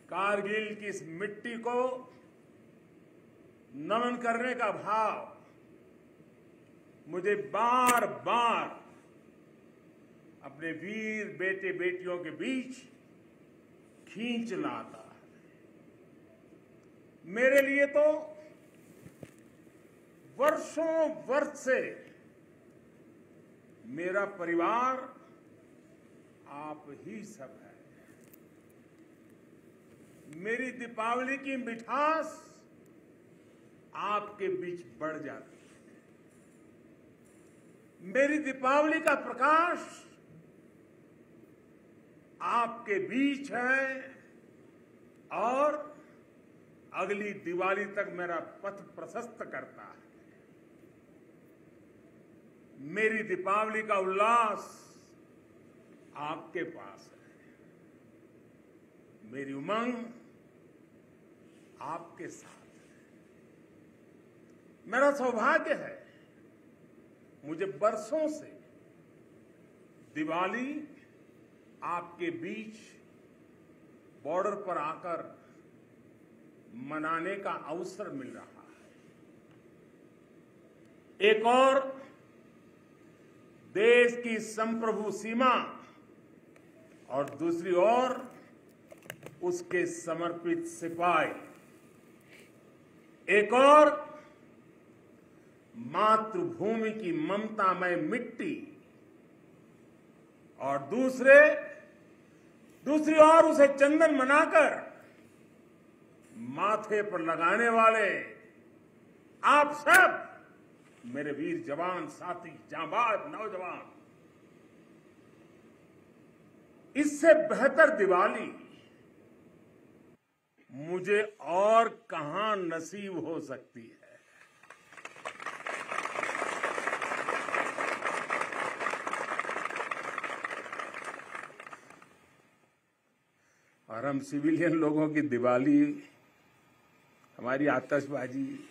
कारगिल की इस मिट्टी को नमन करने का भाव मुझे बार बार अपने वीर बेटे बेटियों के बीच खींच लाता है। मेरे लिए तो वर्षों वर्ष से मेरा परिवार आप ही सब है। मेरी दीपावली की मिठास आपके बीच बढ़ जाती है। मेरी दीपावली का प्रकाश आपके बीच है और अगली दिवाली तक मेरा पथ प्रशस्त करता है। मेरी दीपावली का उल्लास आपके पास है। मेरी उमंग आपके साथ है। मेरा सौभाग्य है, मुझे बरसों से दिवाली आपके बीच बॉर्डर पर आकर मनाने का अवसर मिल रहा है। एक और देश की संप्रभु सीमा और दूसरी ओर उसके समर्पित सिपाही, एक और मातृभूमि की ममतामय मिट्टी और दूसरी ओर उसे चंदन मनाकर माथे पर लगाने वाले आप सब मेरे वीर जवान साथी, जांबाज नौजवान। इससे बेहतर दिवाली मुझे और कहां नसीब हो सकती है। और हम सिविलियन लोगों की दिवाली, हमारी आतिशबाजी,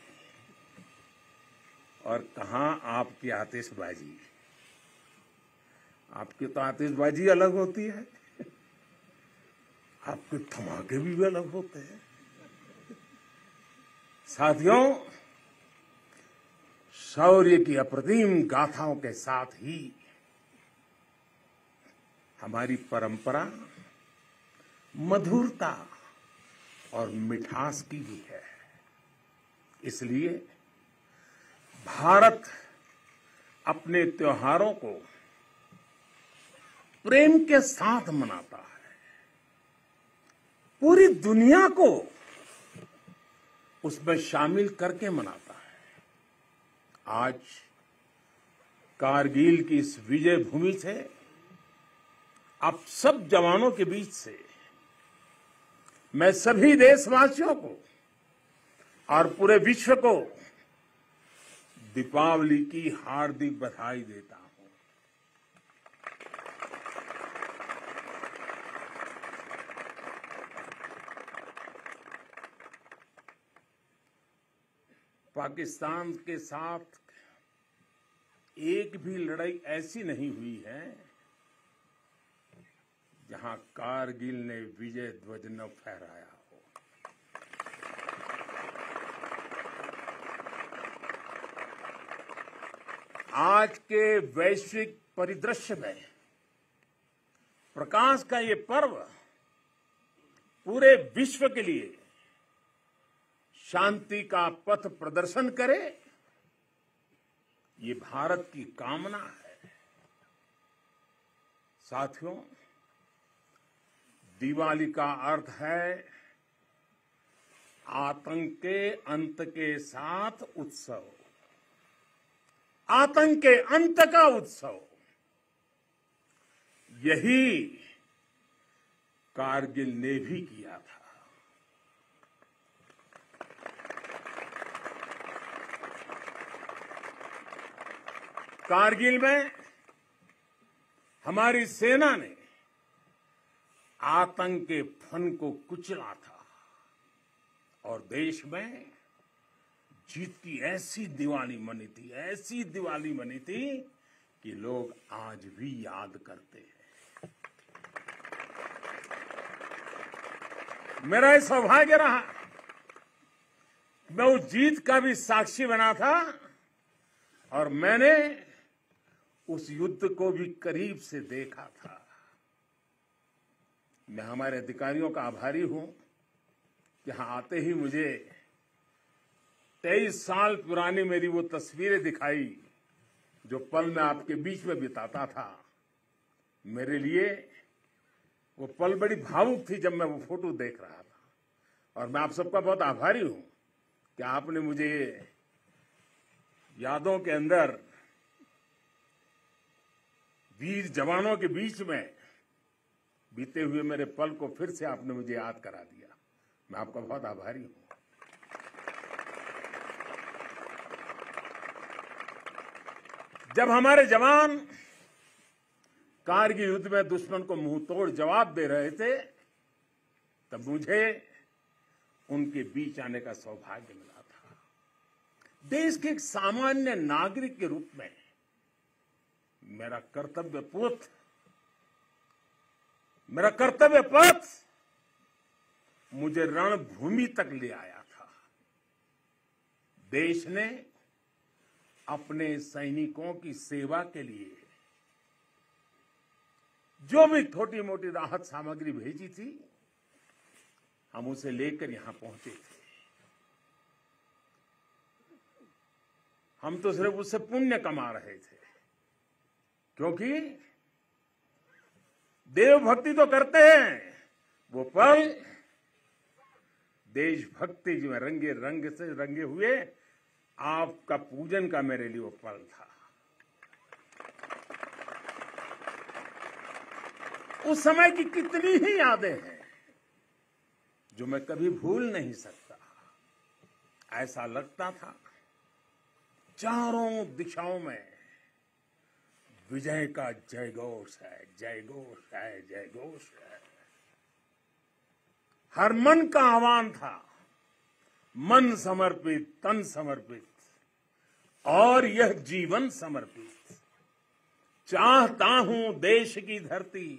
और कहां आपकी आतिशबाजी। आपकी तो आतिशबाजी अलग होती है, आपके धमाके भी अलग होते हैं। साथियों, शौर्य की अप्रतिम गाथाओं के साथ ही हमारी परंपरा मधुरता और मिठास की भी है। इसलिए भारत अपने त्योहारों को प्रेम के साथ मनाता है। पूरी दुनिया को उसमें शामिल करके मनाता है। आज कारगिल की इस विजय भूमि से, आप सब जवानों के बीच से मैं सभी देशवासियों को और पूरे विश्व को दीपावली की हार्दिक बधाई देता हूं। पाकिस्तान के साथ एक भी लड़ाई ऐसी नहीं हुई है जहां कारगिल ने विजय ध्वज न फहराया हो। आज के वैश्विक परिदृश्य में प्रकाश का ये पर्व पूरे विश्व के लिए शांति का पथ प्रदर्शन करे, ये भारत की कामना है। साथियों, दिवाली का अर्थ है आतंक के अंत के साथ उत्सव, आतंक के अंत का उत्सव। यही कारगिल ने भी किया था। कारगिल में हमारी सेना ने आतंक के फन को कुचला था और देश में जीत की ऐसी दिवाली मनी थी, ऐसी दिवाली मनी थी कि लोग आज भी याद करते हैं। मेरा ये सौभाग्य रहा, मैं उस जीत का भी साक्षी बना था और मैंने उस युद्ध को भी करीब से देखा था। मैं हमारे अधिकारियों का आभारी हूं कि यहां आते ही मुझे 23 साल पुरानी मेरी वो तस्वीरें दिखाई जो पल मैं आपके बीच में बिताता था। मेरे लिए वो पल बड़ी भावुक थी जब मैं वो फोटो देख रहा था और मैं आप सबका बहुत आभारी हूं कि आपने मुझे यादों के अंदर वीर जवानों के बीच में बीते हुए मेरे पल को फिर से आपने मुझे याद करा दिया। मैं आपका बहुत आभारी हूं। जब हमारे जवान कारगिल युद्ध में दुश्मन को मुंह तोड़ जवाब दे रहे थे तब मुझे उनके बीच आने का सौभाग्य मिला था। देश के एक सामान्य नागरिक के रूप में मेरा कर्तव्य पथ मुझे रणभूमि तक ले आया था। देश ने अपने सैनिकों की सेवा के लिए जो भी छोटी मोटी राहत सामग्री भेजी थी हम उसे लेकर यहां पहुंचे थे। हम तो सिर्फ उससे पुण्य कमा रहे थे क्योंकि देवभक्ति तो करते हैं, वो पल देशभक्ति जो रंगे रंग से रंगे हुए आपका पूजन का मेरे लिए वो पल था। उस समय की कितनी ही यादें हैं जो मैं कभी भूल नहीं सकता। ऐसा लगता था चारों दिशाओं में विजय का जयघोष है, जयघोष है, जयघोष है। हर मन का आह्वान था, मन समर्पित, तन समर्पित और यह जीवन समर्पित। चाहता हूं देश की धरती,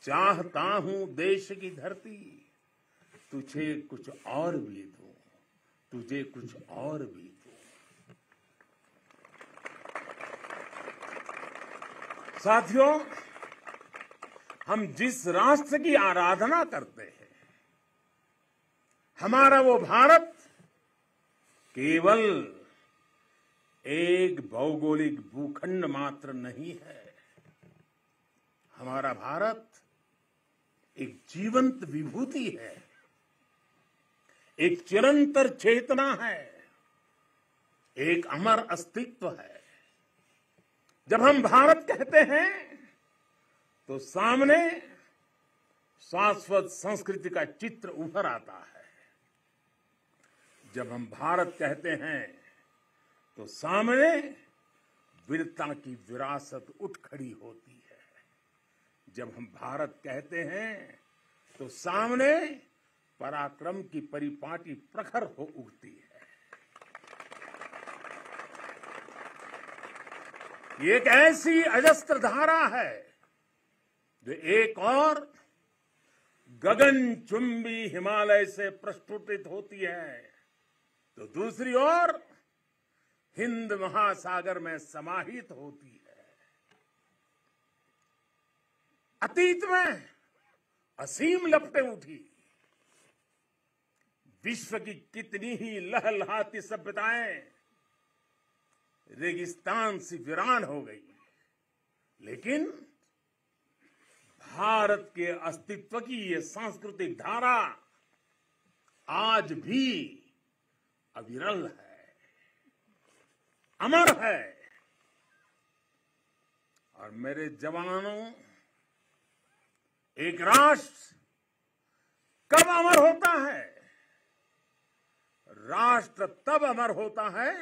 चाहता हूं देश की धरती, तुझे कुछ और भी दूं, तुझे कुछ और भी दूं। साथियों, हम जिस राष्ट्र की आराधना करते हैं, हमारा वो भारत केवल एक भौगोलिक भूखंड मात्र नहीं है। हमारा भारत एक जीवंत विभूति है, एक चिरंतर चेतना है, एक अमर अस्तित्व है। जब हम भारत कहते हैं तो सामने शाश्वत संस्कृति का चित्र उभर आता है। जब हम भारत कहते हैं तो सामने वीरता की विरासत उठ खड़ी होती है। जब हम भारत कहते हैं तो सामने पराक्रम की परिपाटी प्रखर हो उठती है। ये एक ऐसी अजस्त्र धारा है जो एक और गगनचुंबी हिमालय से प्रस्फुटित होती है तो दूसरी ओर हिंद महासागर में समाहित होती है। अतीत में असीम लपटें उठी, विश्व की कितनी ही लहलहाती सभ्यताएं रेगिस्तान सी वीरान हो गई, लेकिन भारत के अस्तित्व की ये सांस्कृतिक धारा आज भी अविरल है, अमर है। और मेरे जवानों, एक राष्ट्र कब अमर होता है? राष्ट्र तब अमर होता है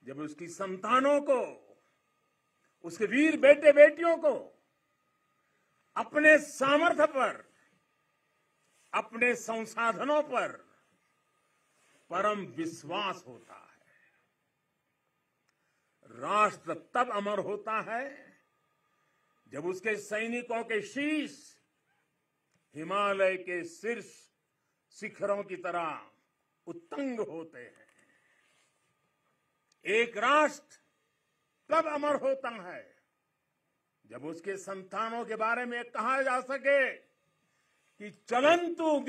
जब उसकी संतानों को, उसके वीर बेटे बेटियों को अपने सामर्थ्य पर, अपने संसाधनों पर परम विश्वास होता है। राष्ट्र तब अमर होता है जब उसके सैनिकों के शीश हिमालय के शीर्ष शिखरों की तरह उत्तुंग होते हैं। एक राष्ट्र कब अमर होता है? जब उसके संतानों के बारे में कहा जा सके कि चलन्तु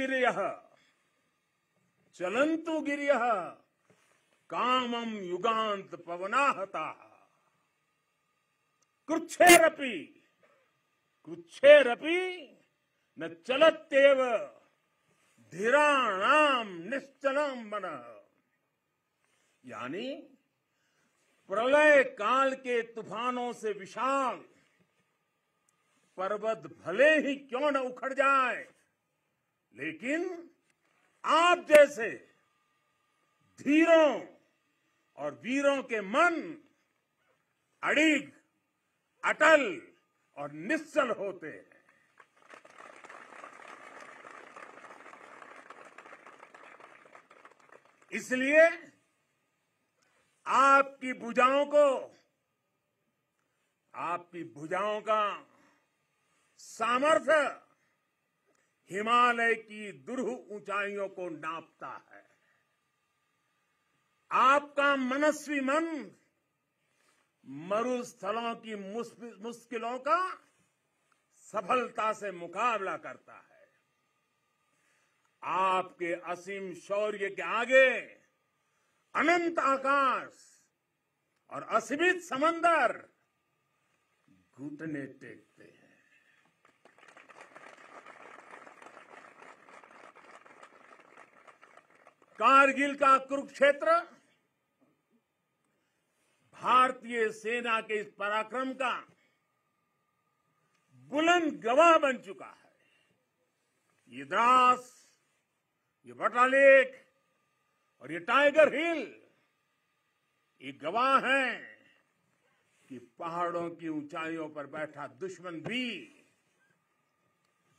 गिरयः कामम युगांत पवनाहता कृच्छेरपि न चलत्येव धीराणाम निश्चलम मनः। यानी प्रलय काल के तूफानों से विशाल पर्वत भले ही क्यों न उखड़ जाए, लेकिन आप जैसे धीरों और वीरों के मन अड़िग, अटल और निश्चल होते हैं। इसलिए आपकी भुजाओं का सामर्थ्य हिमालय की दुरूह ऊंचाइयों को नापता है। आपका मनस्वी मन मरुस्थलों की मुश्किलों का सफलता से मुकाबला करता है। आपके असीम शौर्य के आगे अनंत आकाश और असीमित समंदर घुटने टेकते हैं। कारगिल का कुरुक्षेत्र भारतीय सेना के इस पराक्रम का बुलंद गवाह बन चुका है। ये द्रास, ये बटालेक और ये टाइगर हिल ये गवाह हैं कि पहाड़ों की ऊंचाइयों पर बैठा दुश्मन भी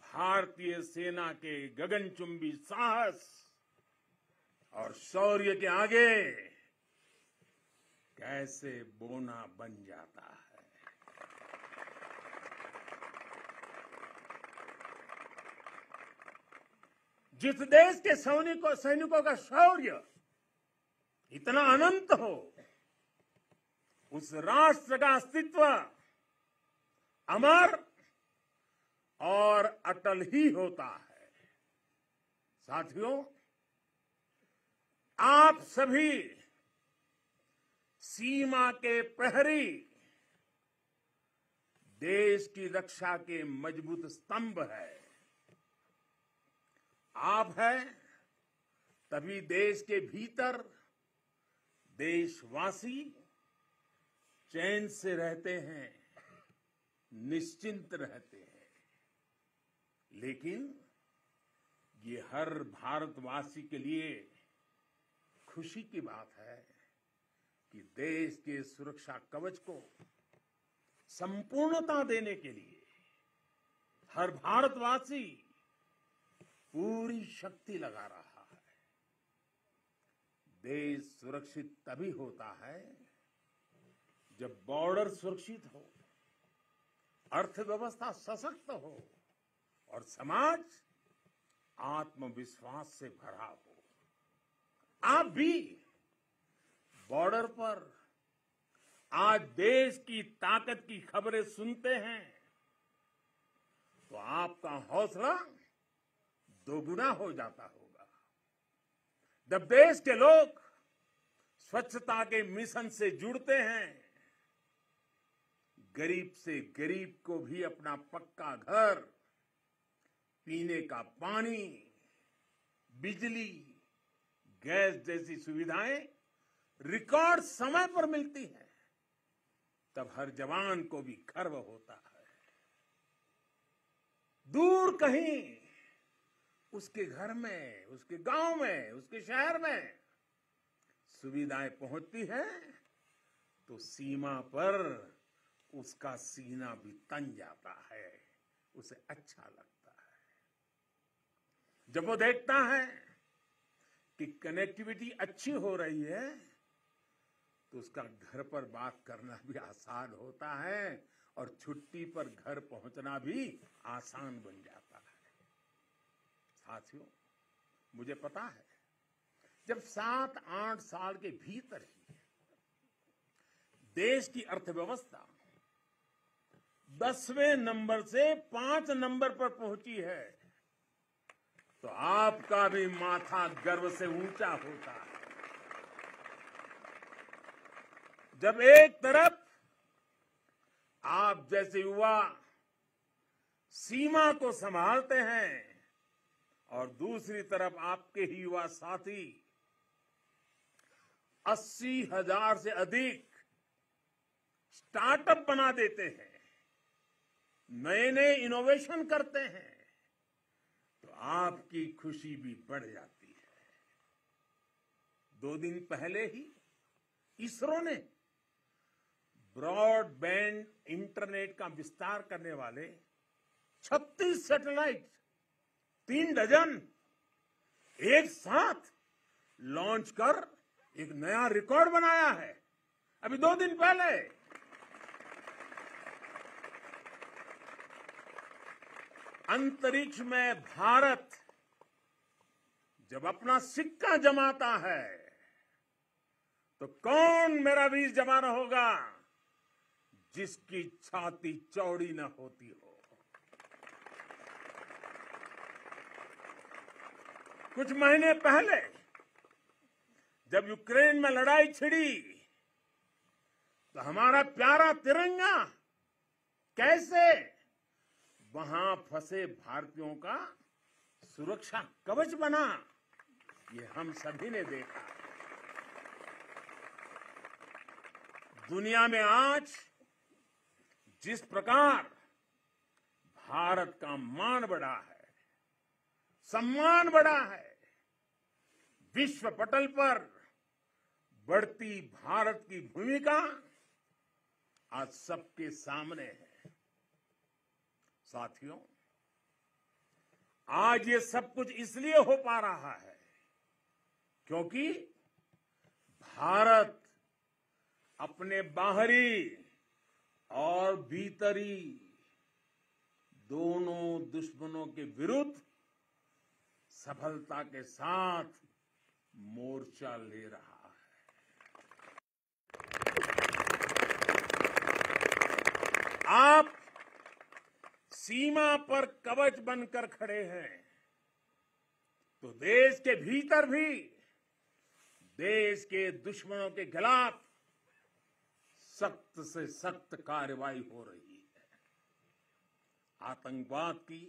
भारतीय सेना के गगनचुंबी साहस और शौर्य के आगे कैसे बोना बन जाता है। जिस देश के सैनिकों का शौर्य इतना अनंत हो, उस राष्ट्र का अस्तित्व अमर और अटल ही होता है। साथियों, आप सभी सीमा के प्रहरी, देश की रक्षा के मजबूत स्तंभ है। आप हैं, तभी देश के भीतर देशवासी चैन से रहते हैं, निश्चिंत रहते हैं। लेकिन ये हर भारतवासी के लिए खुशी की बात है कि देश के सुरक्षा कवच को संपूर्णता देने के लिए हर भारतवासी पूरी शक्ति लगा रहा है। देश सुरक्षित तभी होता है जब बॉर्डर सुरक्षित हो, अर्थव्यवस्था सशक्त हो और समाज आत्मविश्वास से भरा हो। आप भी बॉर्डर पर आज देश की ताकत की खबरें सुनते हैं तो आपका हौसला दोगुना हो जाता होगा। जब देश के लोग स्वच्छता के मिशन से जुड़ते हैं, गरीब से गरीब को भी अपना पक्का घर, पीने का पानी, बिजली, गैस जैसी सुविधाएं रिकॉर्ड समय पर मिलती हैं, तब हर जवान को भी गर्व होता है। दूर कहीं उसके घर में, उसके गांव में, उसके शहर में सुविधाएं पहुंचती हैं तो सीमा पर उसका सीना भी तन जाता है, उसे अच्छा लगता है। जब वो देखता है कि कनेक्टिविटी अच्छी हो रही है तो उसका घर पर बात करना भी आसान होता है और छुट्टी पर घर पहुंचना भी आसान बन जाता है। साथियों, मुझे पता है जब 7-8 साल के भीतर ही देश की अर्थव्यवस्था 10वें नंबर से 5 नंबर पर पहुंची है तो आपका भी माथा गर्व से ऊंचा होता है। जब एक तरफ आप जैसे युवा सीमा को संभालते हैं और दूसरी तरफ आपके ही युवा साथी 80,000 से अधिक स्टार्टअप बना देते हैं, नए नए इनोवेशन करते हैं, तो आपकी खुशी भी बढ़ जाती है। 2 दिन पहले ही इसरो ने ब्रॉडबैंड इंटरनेट का विस्तार करने वाले 36 सैटेलाइट 3 डजन एक साथ लॉन्च कर एक नया रिकॉर्ड बनाया है। अभी 2 दिन पहले अंतरिक्ष में भारत जब अपना सिक्का जमाता है तो कौन मेरा वीर जवान होगा जिसकी छाती चौड़ी न होती हो। कुछ महीने पहले जब यूक्रेन में लड़ाई छिड़ी तो हमारा प्यारा तिरंगा कैसे वहां फंसे भारतीयों का सुरक्षा कवच बना, ये हम सभी ने देखा। दुनिया में आज जिस प्रकार भारत का मान बढ़ा है, सम्मान बढ़ा है, विश्व पटल पर बढ़ती भारत की भूमिका आज सबके सामने है। साथियों, आज ये सब कुछ इसलिए हो पा रहा है क्योंकि भारत अपने बाहरी और भीतरी दोनों दुश्मनों के विरुद्ध सफलता के साथ मोर्चा ले रहा है। आप सीमा पर कवच बनकर खड़े हैं तो देश के भीतर भी देश के दुश्मनों के खिलाफ सख्त से सख्त कार्रवाई हो रही है। आतंकवाद की,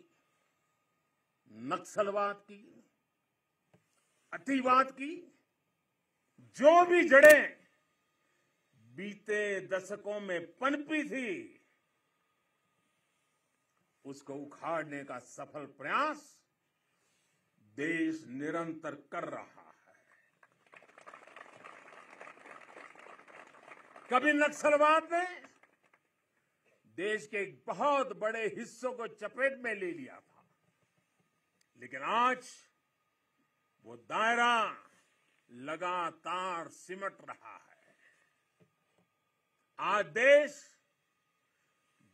नक्सलवाद की, अतिवाद की जो भी जड़ें बीते दशकों में पनपी थी उसको उखाड़ने का सफल प्रयास देश निरंतर कर रहा है। कभी नक्सलवाद ने देश के एक बहुत बड़े हिस्सों को चपेट में ले लिया था, लेकिन आज वो दायरा लगातार सिमट रहा है। आज देश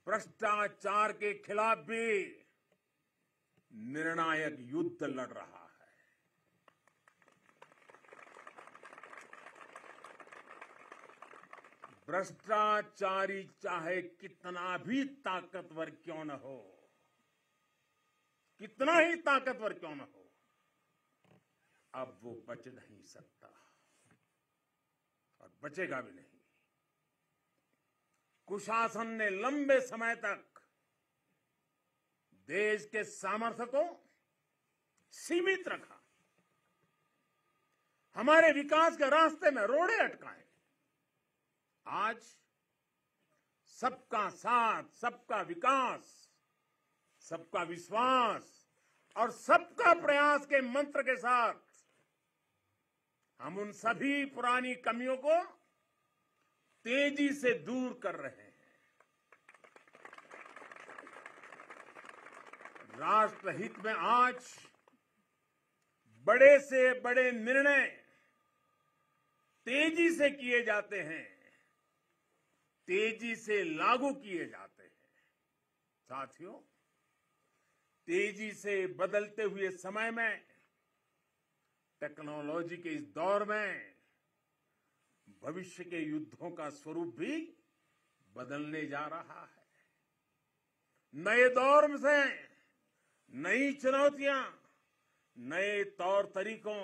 भ्रष्टाचार के खिलाफ भी निर्णायक युद्ध लड़ रहा है। भ्रष्टाचारी चाहे कितना भी ताकतवर क्यों न हो, कितना ही ताकतवर क्यों न हो, अब वो बच नहीं सकता और बचेगा भी नहीं। कुशासन ने लंबे समय तक देश के सामर्थ्य को सीमित रखा, हमारे विकास के रास्ते में रोड़े अटकाए। आज सबका साथ, सबका विकास, सबका विश्वास और सबका प्रयास के मंत्र के साथ हम उन सभी पुरानी कमियों को तेजी से दूर कर रहे हैं। राष्ट्रहित में आज बड़े से बड़े निर्णय तेजी से किए जाते हैं, तेजी से लागू किए जाते हैं। साथियों, तेजी से बदलते हुए समय में, टेक्नोलॉजी के इस दौर में भविष्य के युद्धों का स्वरूप भी बदलने जा रहा है। नए दौर से नई चुनौतियां, नए तौर तरीकों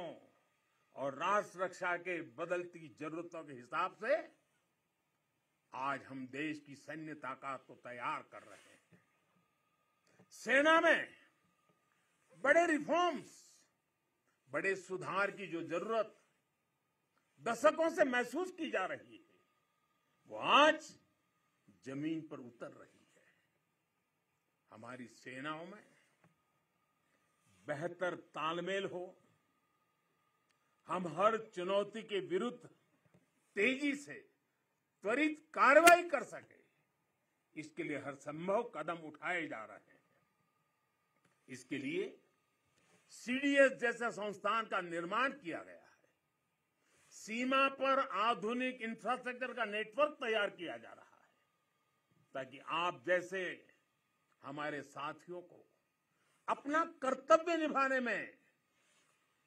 और राष्ट्र रक्षा के बदलती जरूरतों के हिसाब से आज हम देश की सैन्य ताकत को तैयार कर रहे हैं। सेना में बड़े रिफॉर्म्स, बड़े सुधार की जो जरूरत दशकों से महसूस की जा रही है, वो आज जमीन पर उतर रही है। हमारी सेनाओं में बेहतर तालमेल हो, हम हर चुनौती के विरुद्ध तेजी से त्वरित कार्रवाई कर सके, इसके लिए हर संभव कदम उठाए जा रहे हैं। इसके लिए सीडीएस जैसे संस्थान का निर्माण किया गया है। सीमा पर आधुनिक इंफ्रास्ट्रक्चर का नेटवर्क तैयार किया जा रहा है, ताकि आप जैसे हमारे साथियों को अपना कर्तव्य निभाने में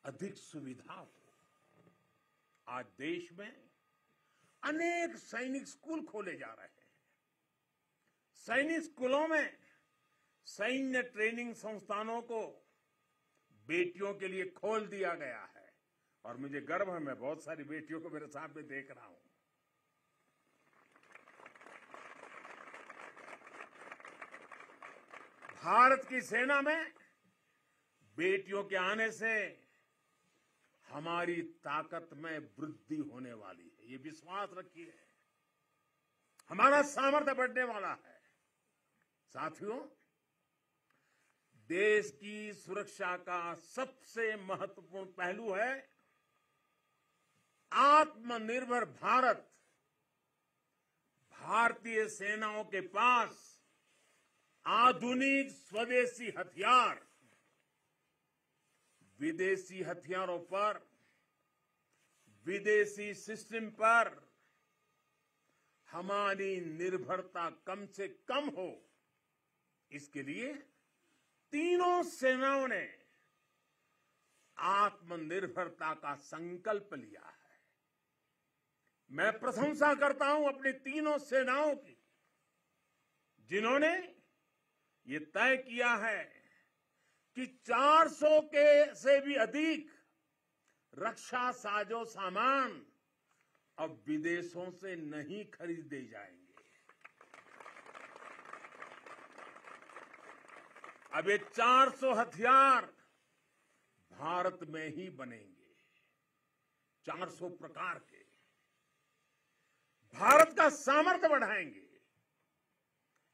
अधिक सुविधा हो। आज देश में अनेक सैनिक स्कूल खोले जा रहे हैं। सैनिक स्कूलों में सैन्य ट्रेनिंग संस्थानों को बेटियों के लिए खोल दिया गया है और मुझे गर्व है, मैं बहुत सारी बेटियों को मेरे सामने देख रहा हूं। भारत की सेना में बेटियों के आने से हमारी ताकत में वृद्धि होने वाली है, ये विश्वास रखिए। हमारा सामर्थ्य बढ़ने वाला है। साथियों, देश की सुरक्षा का सबसे महत्वपूर्ण पहलू है आत्मनिर्भर भारत। भारतीय सेनाओं के पास आधुनिक स्वदेशी हथियार, विदेशी हथियारों पर, विदेशी सिस्टम पर हमारी निर्भरता कम से कम हो, इसके लिए तीनों सेनाओं ने आत्मनिर्भरता का संकल्प लिया है। मैं प्रशंसा करता हूं अपनी तीनों सेनाओं की, जिन्होंने ये तय किया है कि 400 के से भी अधिक रक्षा साजो सामान अब विदेशों से नहीं खरीदे जाएंगे। अब ये 400 हथियार भारत में ही बनेंगे, 400 प्रकार के। भारत का सामर्थ्य बढ़ाएंगे।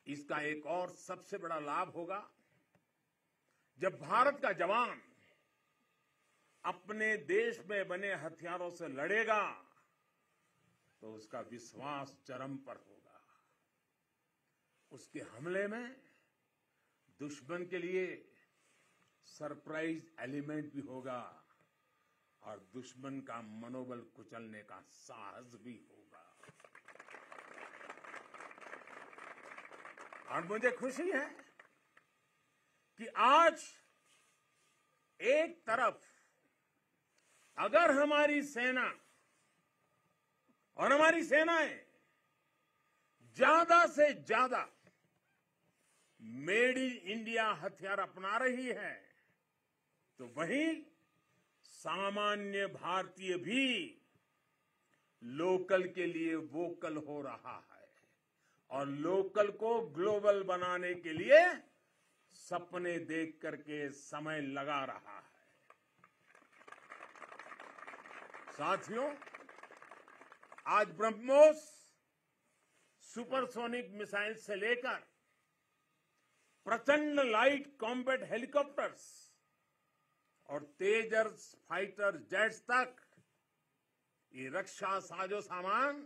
इसका एक और सबसे बड़ा लाभ होगा, जब भारत का जवान अपने देश में बने हथियारों से लड़ेगा तो उसका विश्वास चरम पर होगा। उसके हमले में दुश्मन के लिए सरप्राइज एलिमेंट भी होगा और दुश्मन का मनोबल कुचलने का साहस भी होगा। और मुझे खुशी है कि आज एक तरफ अगर हमारी सेना और हमारी सेनाएं ज्यादा से ज्यादा मेड इन इंडिया हथियार अपना रही है, तो वहीं सामान्य भारतीय भी लोकल के लिए वोकल हो रहा है और लोकल को ग्लोबल बनाने के लिए सपने देख करके समय लगा रहा है। साथियों, आज ब्रह्मोस सुपरसोनिक मिसाइल से लेकर प्रचंड लाइट कॉम्बैट हेलीकॉप्टर्स और तेजस फाइटर जेट्स तक ये रक्षा साजो सामान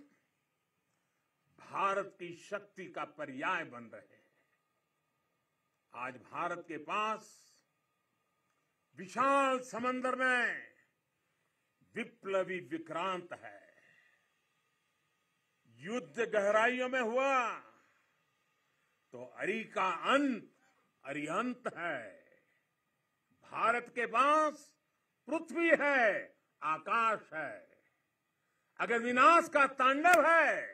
भारत की शक्ति का पर्याय बन रहे हैं। आज भारत के पास विशाल समंदर में विप्लवी विक्रांत है। युद्ध गहराइयों में हुआ तो अरी का अंत अरिहंत है। भारत के पास पृथ्वी है, आकाश है। अगर विनाश का तांडव है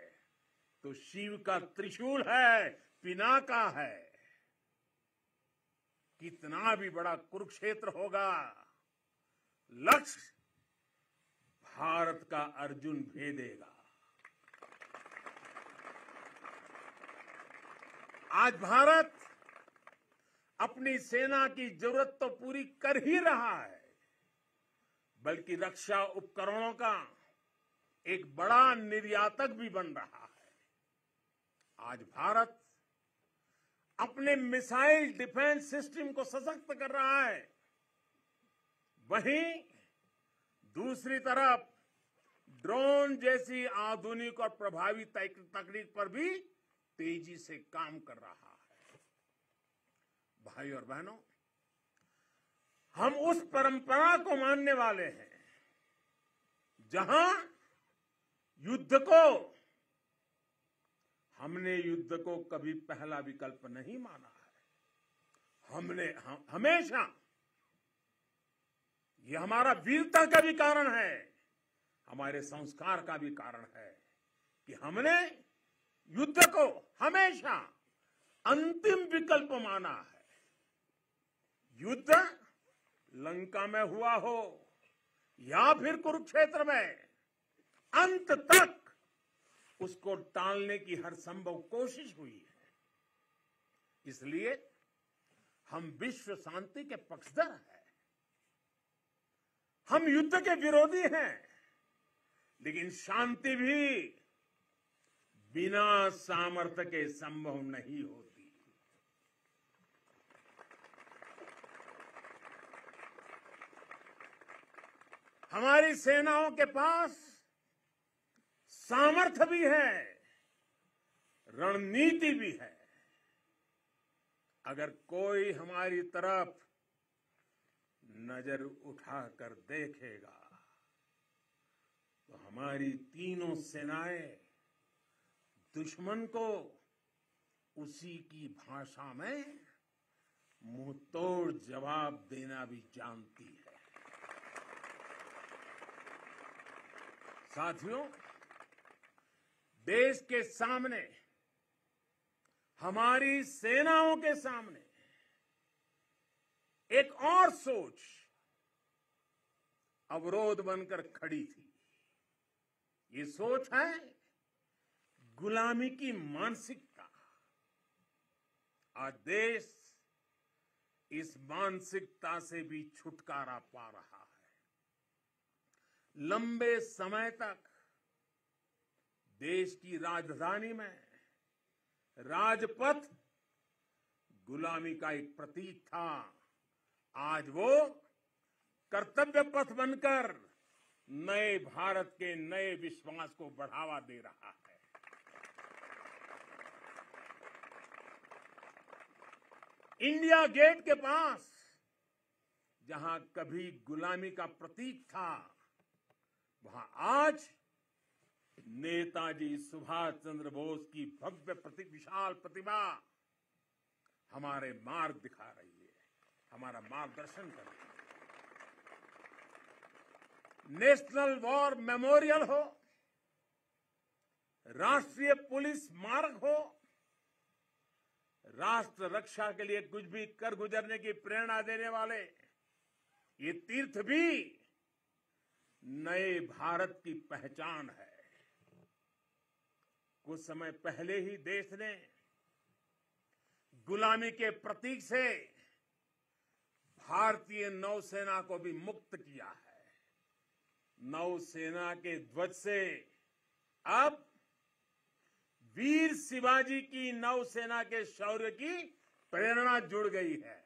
तो शिव का त्रिशूल है, पिनाका है। कितना भी बड़ा कुरुक्षेत्र होगा, लक्ष्य भारत का अर्जुन भेदेगा। आज भारत अपनी सेना की जरूरत तो पूरी कर ही रहा है, बल्कि रक्षा उपकरणों का एक बड़ा निर्यातक भी बन रहा है। आज भारत अपने मिसाइल डिफेंस सिस्टम को सशक्त कर रहा है, वहीं दूसरी तरफ ड्रोन जैसी आधुनिक और प्रभावी तकनीक पर भी तेजी से काम कर रहा है। भाई और बहनों, हम उस परंपरा को मानने वाले हैं जहां हमने युद्ध को कभी पहला विकल्प नहीं माना है। हमने हमेशा, ये हमारा वीरता का भी कारण है, हमारे संस्कार का भी कारण है कि हमने युद्ध को हमेशा अंतिम विकल्प माना है। युद्ध लंका में हुआ हो या फिर कुरुक्षेत्र में, अंत तक उसको टालने की हर संभव कोशिश हुई है। इसलिए हम विश्व शांति के पक्षधर हैं। हम युद्ध के विरोधी हैं, लेकिन शांति भी बिना सामर्थ्य के संभव नहीं होती। हमारी सेनाओं के पास सामर्थ्य भी है, रणनीति भी है। अगर कोई हमारी तरफ नजर उठाकर देखेगा तो हमारी तीनों सेनाएं दुश्मन को उसी की भाषा में मुंहतोड़ जवाब देना भी जानती है। साथियों, देश के सामने, हमारी सेनाओं के सामने एक और सोच अवरोध बनकर खड़ी थी। ये सोच है गुलामी की मानसिकता। आज देश इस मानसिकता से भी छुटकारा पा रहा है। लंबे समय तक देश की राजधानी में राजपथ गुलामी का एक प्रतीक था। आज वो कर्तव्य पथ बनकर नए भारत के नए विश्वास को बढ़ावा दे रहा है। इंडिया गेट के पास जहां कभी गुलामी का प्रतीक था, वहां आज नेताजी सुभाष चंद्र बोस की भव्य विशाल प्रतिमा हमारे मार्ग दिखा रही है, हमारा मार्गदर्शन कर रही है। नेशनल वॉर मेमोरियल हो, राष्ट्रीय पुलिस स्मारक हो, राष्ट्र रक्षा के लिए कुछ भी कर गुजरने की प्रेरणा देने वाले ये तीर्थ भी नए भारत की पहचान है। कुछ समय पहले ही देश ने गुलामी के प्रतीक से भारतीय नौसेना को भी मुक्त किया है। नौसेना के ध्वज से अब वीर शिवाजी की नौसेना के शौर्य की प्रेरणा जुड़ गई है।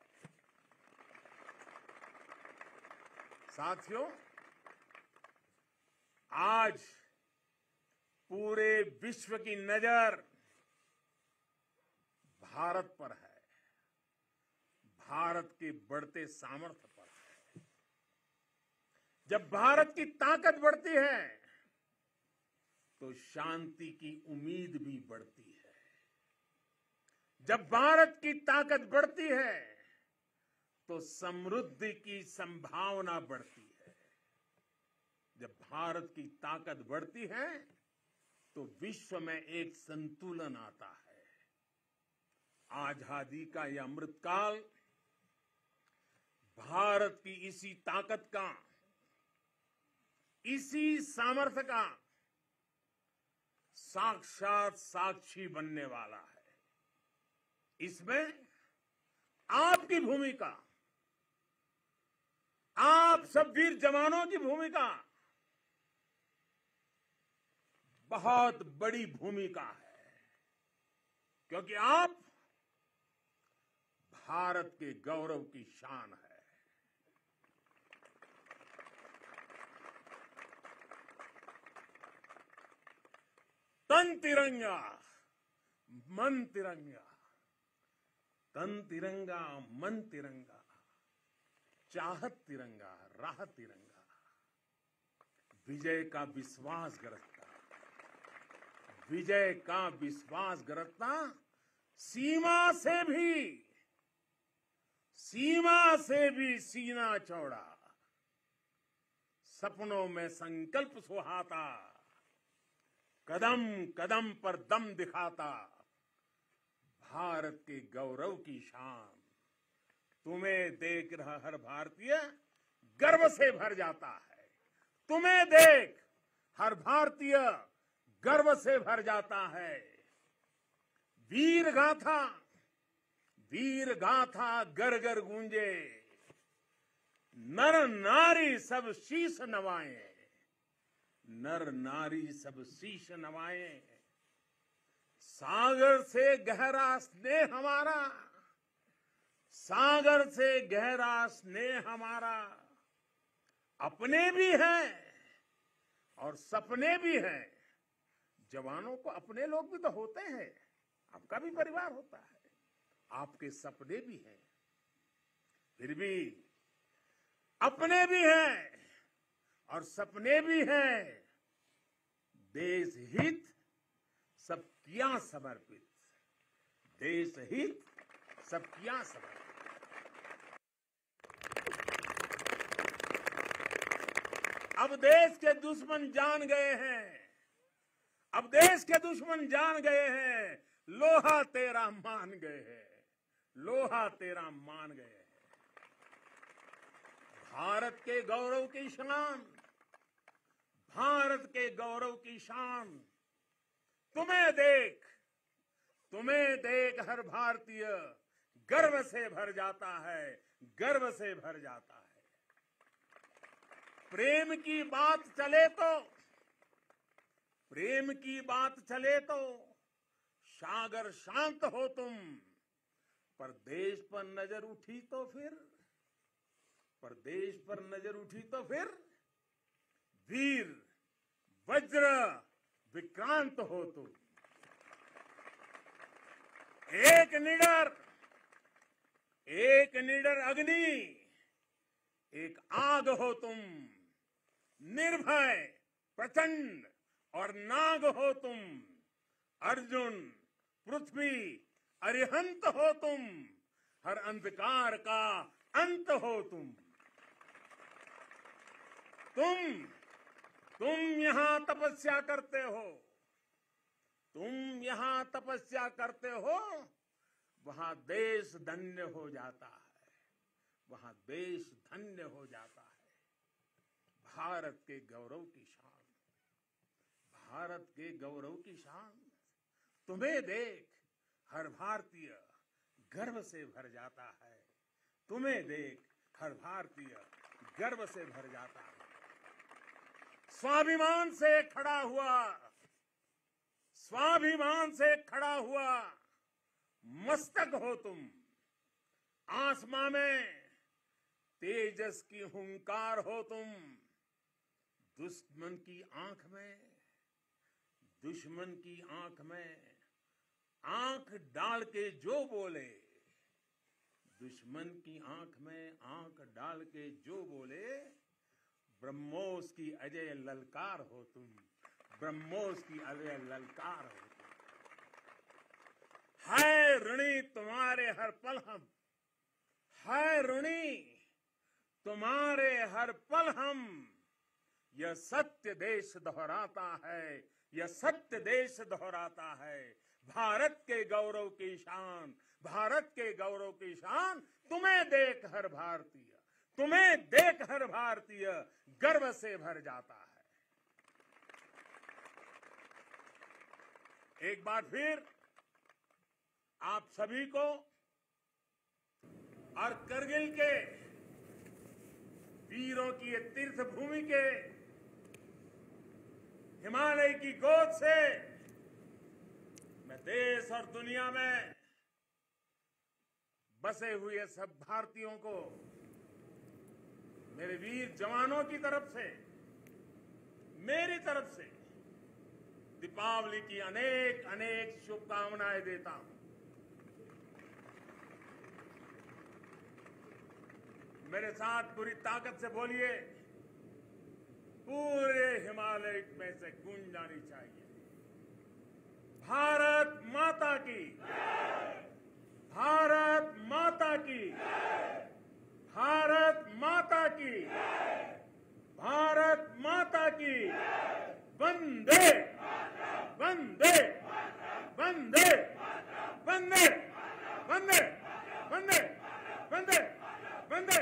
साथियों, आज पूरे विश्व की नजर भारत पर है, भारत के बढ़ते सामर्थ्य पर है। जब भारत की ताकत बढ़ती है तो शांति की उम्मीद भी बढ़ती है। जब भारत की ताकत बढ़ती है तो समृद्धि की संभावना बढ़ती है। जब भारत की ताकत बढ़ती है तो विश्व में एक संतुलन आता है। आजादी का यह अमृतकाल भारत की इसी ताकत का, इसी सामर्थ्य का साक्षात साक्षी बनने वाला है। इसमें आपकी भूमिका, आप सब वीर जवानों की भूमिका बहुत बड़ी भूमिका है, क्योंकि आप भारत के गौरव की शान है। तन तिरंगा मन तिरंगा, तन तिरंगा मन तिरंगा, चाहत तिरंगा राह तिरंगा, विजय का विश्वास गरजता, विजय का विश्वास गरजता, सीमा से भी सीना चौड़ा, सपनों में संकल्प सुहाता, कदम कदम पर दम दिखाता, भारत के गौरव की शान। तुम्हें देख रहा हर भारतीय गर्व से भर जाता है। तुम्हें देख हर भारतीय गर्व से भर जाता है। वीर गाथा घर घर गूंजे, नर नारी सब शीश नवाएं, नर नारी सब शीश नवाएं। सागर से गहरा स्नेह हमारा, सागर से गहरा स्नेह हमारा, अपने भी हैं और सपने भी हैं। जवानों को अपने लोग भी तो होते हैं, आपका भी परिवार होता है, आपके सपने भी हैं, फिर भी अपने भी हैं और सपने भी हैं। देश हित सब किया समर्पित, देश हित सब किया समर्पित। अब देश के दुश्मन जान गए हैं, अब देश के दुश्मन जान गए हैं, लोहा तेरा मान गए हैं, लोहा तेरा मान गए हैं। भारत के गौरव की शान, भारत के गौरव की शान। तुम्हें देख हर भारतीय गर्व से भर जाता है, गर्व से भर जाता है। प्रेम की बात चले तो सागर शांत हो तुम, पर देश पर नजर उठी तो फिर वीर वज्र विक्रांत हो तुम। एक निडर अग्नि, एक आग हो तुम, निर्भय प्रचंड और नाग हो तुम। अर्जुन पृथ्वी अरिहंत हो तुम, हर अंधकार का अंत हो तुम। तुम यहां तपस्या करते हो, वहां देश धन्य हो जाता है, वहां देश धन्य हो जाता है। भारत के गौरव की शान, भारत के गौरव की शान। तुम्हें देख हर भारतीय गर्व से भर जाता है, तुम्हें देख हर भारतीय गर्व से भर जाता है। स्वाभिमान से खड़ा हुआ मस्तक हो तुम। आसमां में तेजस की हुंकार हो तुम। दुश्मन की आंख में आंख डाल के जो बोले, दुश्मन की आंख में आंख डाल के जो बोले, ब्रह्मोस की अजय ललकार हो तुम, ब्रह्मोस की अजय ललकार हो तुम। है ऋणी तुम्हारे हर पल हम, है ऋणी तुम्हारे हर पल हम। यह सत्य देश दोहराता है, यह सत्य देश दोहराता है। भारत के गौरव की शान, भारत के गौरव की शान, तुम्हें देख हर भारतीय, तुम्हें देख हर भारतीय गर्व से भर जाता है। एक बार फिर आप सभी को और करगिल के वीरों की ये तीर्थ भूमि के हिमालय की गोद से मैं देश और दुनिया में बसे हुए सब भारतीयों को, मेरे वीर जवानों की तरफ से, मेरी तरफ से दीपावली की अनेक अनेक शुभकामनाएं देता हूं। मेरे साथ पूरी ताकत से बोलिए, पूरे हिमालय में से गूंज जानी चाहिए, भारत माता की, भारत माता की, भारत माता की, भारत माता की। वंदे वंदे वंदे वंदे वंदे वंदे वंदे वंदे